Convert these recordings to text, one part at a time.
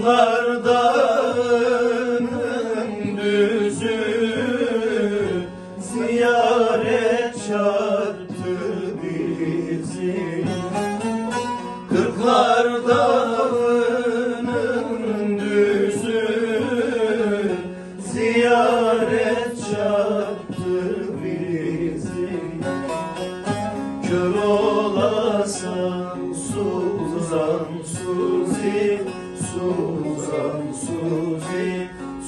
Kırklar Dağı'nın düzü ziyaret çarptı bizi. Kırklar Dağı'nın düzü ziyaret çarptı bizi. Kör olasan Suzan Suzi, Suzan Suzi,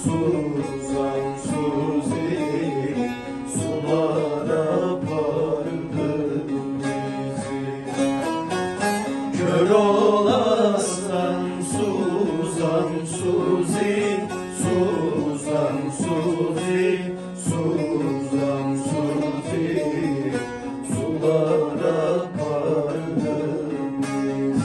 Suzan Suzi, sulara pardın bizi. Kör olasan Suzan Suzi, Suzan Suzi, Suzan Suzi, sulara pardın bizi.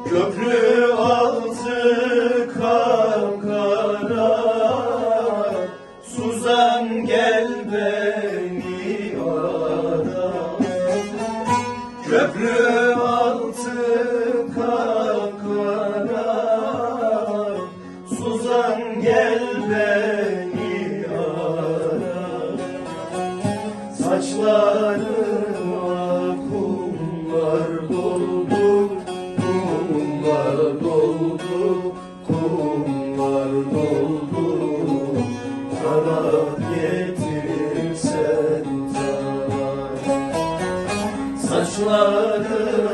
Köprü altı kapkara, Suzan gel beni ara. Köprü altı kapkara, Suzan gel beni ara. Saçlarıma kumlar doldu, kumlar doldu, kumlar doldu. Tarak getirsen tarak. Saçlarım